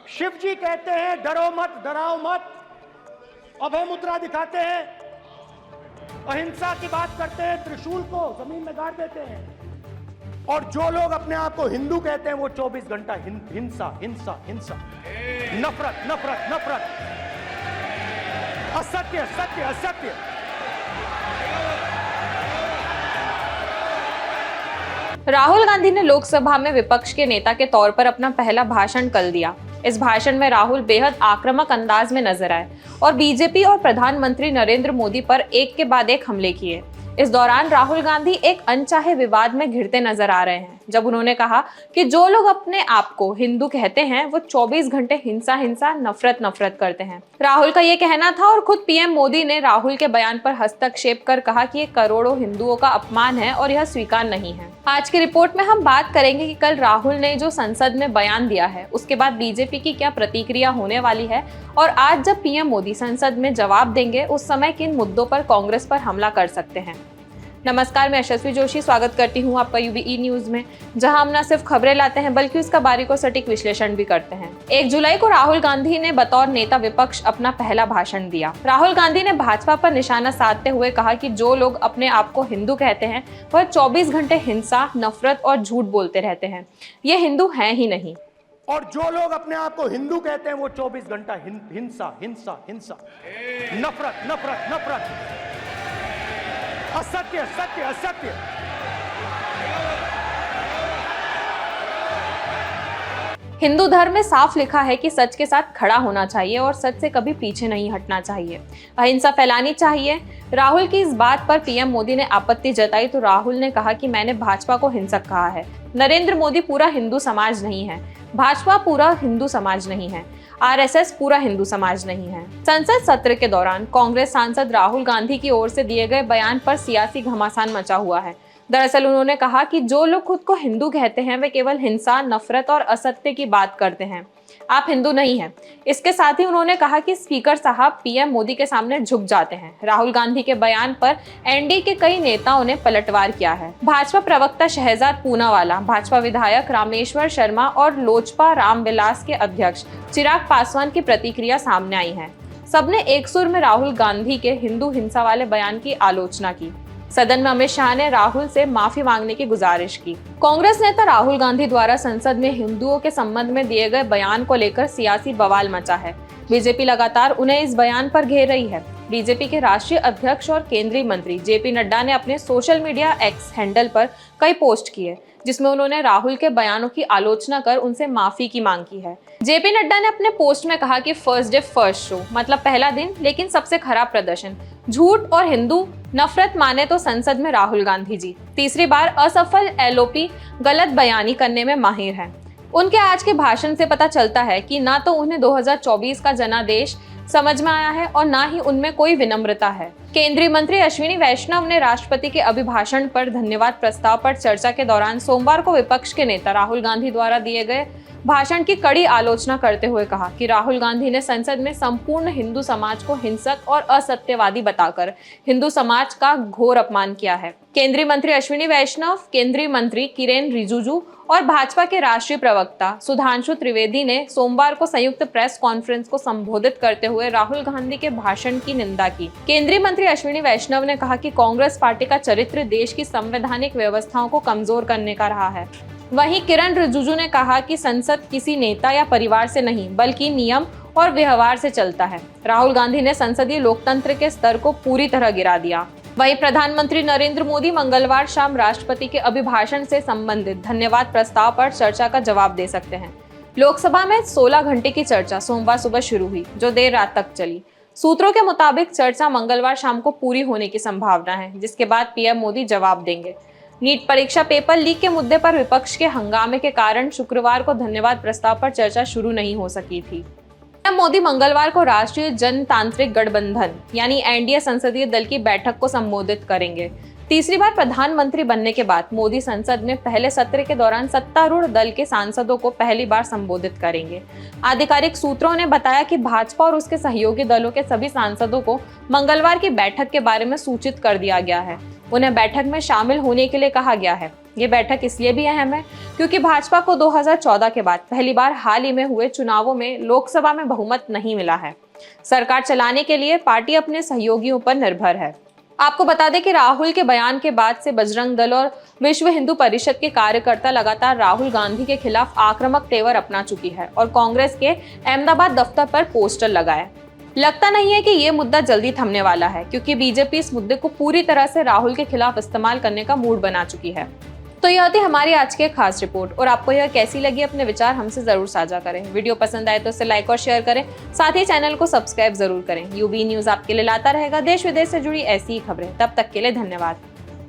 शिव जी कहते हैं डरो मत, डराओ मत, अभय मुद्रा दिखाते हैं, अहिंसा की बात करते हैं, त्रिशूल को जमीन में गाड़ देते हैं। और जो लोग अपने आप को हिंदू कहते हैं वो 24 घंटा हिंसा हिंसा हिंसा, नफरत नफरत नफरत, असत्य सत्य असत्य। राहुल गांधी ने लोकसभा में विपक्ष के नेता के तौर पर अपना पहला भाषण कल दिया। इस भाषण में राहुल बेहद आक्रामक अंदाज में नजर आए और बीजेपी और प्रधानमंत्री नरेंद्र मोदी पर एक के बाद एक हमले किए। इस दौरान राहुल गांधी एक अनचाहे विवाद में घिरते नजर आ रहे हैं, जब उन्होंने कहा कि जो लोग अपने आप को हिंदू कहते हैं वो 24 घंटे हिंसा हिंसा नफरत नफरत करते हैं। राहुल का ये कहना था और खुद पीएम मोदी ने राहुल के बयान पर हस्तक्षेप कर कहा कि ये करोड़ों हिंदुओं का अपमान है और यह स्वीकार नहीं है। आज की रिपोर्ट में हम बात करेंगे कि कल राहुल ने जो संसद में बयान दिया है उसके बाद बीजेपी की क्या प्रतिक्रिया होने वाली है, और आज जब पीएम मोदी संसद में जवाब देंगे उस समय किन मुद्दों पर कांग्रेस पर हमला कर सकते हैं। नमस्कार, मैं यशस्वी जोशी स्वागत करती हूं आपका यूबीई न्यूज में, जहां हम न सिर्फ खबरें लाते हैं बल्कि उसका बारीक और सटीक विश्लेषण भी करते हैं। 1 जुलाई को राहुल गांधी ने बतौर नेता विपक्ष अपना पहला भाषण दिया। राहुल गांधी ने भाजपा पर निशाना साधते हुए कहा कि जो लोग अपने आप को हिंदू कहते हैं वह 24 घंटे हिंसा, नफरत और झूठ बोलते रहते हैं। ये हिंदू हैं ही नहीं। और जो लोग अपने आप को हिंदू कहते हैं वो 24 घंटा हिंसा हिंसा हिंसा, नफरत नफरत नफरत, असत्य सत्य असत्य। हिंदू धर्म में साफ लिखा है कि सच के साथ खड़ा होना चाहिए और सच से कभी पीछे नहीं हटना चाहिए, अहिंसा फैलानी चाहिए। राहुल की इस बात पर पीएम मोदी ने आपत्ति जताई तो राहुल ने कहा कि मैंने भाजपा को हिंसक कहा है। नरेंद्र मोदी पूरा हिंदू समाज नहीं है, भाजपा पूरा हिंदू समाज नहीं है, आरएसएस पूरा हिंदू समाज नहीं है। संसद सत्र के दौरान कांग्रेस सांसद राहुल गांधी की ओर से दिए गए बयान पर सियासी घमासान मचा हुआ है। दरअसल उन्होंने कहा कि जो लोग खुद को हिंदू कहते हैं वे केवल हिंसा, नफरत और असत्य की बात करते हैं। आप हिंदू नहीं हैं। इसके साथ ही उन्होंने कहा कि स्पीकर साहब पीएम मोदी के सामने झुक जाते हैं। राहुल गांधी के बयान पर एनडीए के कई नेताओं ने पलटवार किया है। भाजपा प्रवक्ता शहजाद पूनावाला, भाजपा विधायक रामेश्वर शर्मा और लोजपा रामविलास के अध्यक्ष चिराग पासवान की प्रतिक्रिया सामने आई है। सबने एक सुर में राहुल गांधी के हिंदू हिंसा वाले बयान की आलोचना की। सदन में अमित शाह ने राहुल से माफी मांगने की गुजारिश की। कांग्रेस नेता राहुल गांधी द्वारा संसद में हिंदुओं के संबंध में दिए गए बयान को लेकर सियासी बवाल मचा है। बीजेपी लगातार उन्हें इस बयान पर घेर रही है। बीजेपी के राष्ट्रीय अध्यक्ष और केंद्रीय मंत्री जेपी नड्डा ने अपने सोशल मीडिया एक्स हैंडल पर कई पोस्ट किए, जिसमें उन्होंने राहुल के बयानों की आलोचना कर उनसे माफी की मांग की है। जेपी नड्डा ने अपने पोस्ट में कहा कि फर्स्ट डे फर्स्ट शो, मतलब पहला दिन लेकिन सबसे खराब प्रदर्शन, झूठ और हिंदू नफरत माने तो संसद में राहुल गांधी जी तीसरी बार असफल एलओपी गलत बयानी करने में माहिर हैं। उनके आज के भाषण से पता चलता है कि ना तो उन्हें 2024 का जनादेश समझ में आया है और ना ही उनमें कोई विनम्रता है। केंद्रीय मंत्री अश्विनी वैष्णव ने राष्ट्रपति के अभिभाषण पर धन्यवाद प्रस्ताव पर चर्चा के दौरान सोमवार को विपक्ष के नेता राहुल गांधी द्वारा दिए गए भाषण की कड़ी आलोचना करते हुए कहा कि राहुल गांधी ने संसद में संपूर्ण हिंदू समाज को हिंसक और असत्यवादी बताकर हिंदू समाज का घोर अपमान किया है। केंद्रीय मंत्री अश्विनी वैष्णव, केंद्रीय मंत्री किरेन रिजिजू और भाजपा के राष्ट्रीय प्रवक्ता सुधांशु त्रिवेदी ने सोमवार को संयुक्त प्रेस कॉन्फ्रेंस को संबोधित करते हुए राहुल गांधी के भाषण की निंदा की। केंद्रीय मंत्री अश्विनी वैष्णव ने कहा कि कांग्रेस पार्टी का चरित्र देश की संवैधानिक व्यवस्थाओं को कमजोर करने का रहा है। वहीं किरण रिजिजू ने कहा कि संसद किसी नेता या परिवार से नहीं बल्कि नियम और व्यवहार से चलता है। राहुल गांधी ने संसदीय लोकतंत्र के स्तर को पूरी तरह गिरा दिया। वहीं प्रधानमंत्री नरेंद्र मोदी मंगलवार शाम राष्ट्रपति के अभिभाषण से संबंधित धन्यवाद प्रस्ताव पर चर्चा का जवाब दे सकते हैं। लोकसभा में 16 घंटे की चर्चा सोमवार सुबह शुरू हुई, जो देर रात तक चली। सूत्रों के मुताबिक चर्चा मंगलवार शाम को पूरी होने की संभावना है, जिसके बाद पीएम मोदी जवाब देंगे। नीट परीक्षा पेपर लीक के मुद्दे पर विपक्ष के हंगामे के कारण शुक्रवार को धन्यवाद प्रस्ताव पर चर्चा शुरू नहीं हो सकी थी। पीएम मोदी मंगलवार को राष्ट्रीय जनतांत्रिक गठबंधन यानी एनडीए संसदीय दल की बैठक को संबोधित करेंगे। तीसरी बार प्रधानमंत्री बनने के बाद मोदी संसद में पहले सत्र के दौरान सत्तारूढ़ दल के सांसदों को पहली बार संबोधित करेंगे। आधिकारिक सूत्रों ने बताया कि भाजपा और उसके सहयोगी दलों के सभी सांसदों को मंगलवार की बैठक के बारे में सूचित कर दिया गया है। उन्हें बैठक में शामिल होने के लिए कहा गया है। ये बैठक इसलिए भी अहम है क्योंकि भाजपा को 2014 के बाद पहली बार हाल ही में हुए चुनावों में लोकसभा में बहुमत नहीं मिला है। सरकार चलाने के लिए पार्टी अपने सहयोगियों पर निर्भर है। आपको बता दें कि राहुल के बयान के बाद से बजरंग दल और विश्व हिंदू परिषद के कार्यकर्ता लगातार राहुल गांधी के खिलाफ आक्रामक तेवर अपना चुकी है और कांग्रेस के अहमदाबाद दफ्तर पर पोस्टर लगाए। लगता नहीं है कि ये मुद्दा जल्दी थमने वाला है क्योंकि बीजेपी इस मुद्दे को पूरी तरह से राहुल के खिलाफ इस्तेमाल करने का मूड बना चुकी है। तो यह थी हमारी आज की खास रिपोर्ट और आपको यह कैसी लगी अपने विचार हमसे जरूर साझा करें। वीडियो पसंद आए तो इसे लाइक और शेयर करें, साथ ही चैनल को सब्सक्राइब जरूर करें। यूबी न्यूज आपके लिए लाता रहेगा देश विदेश से जुड़ी ऐसी ही खबरें। तब तक के लिए धन्यवाद।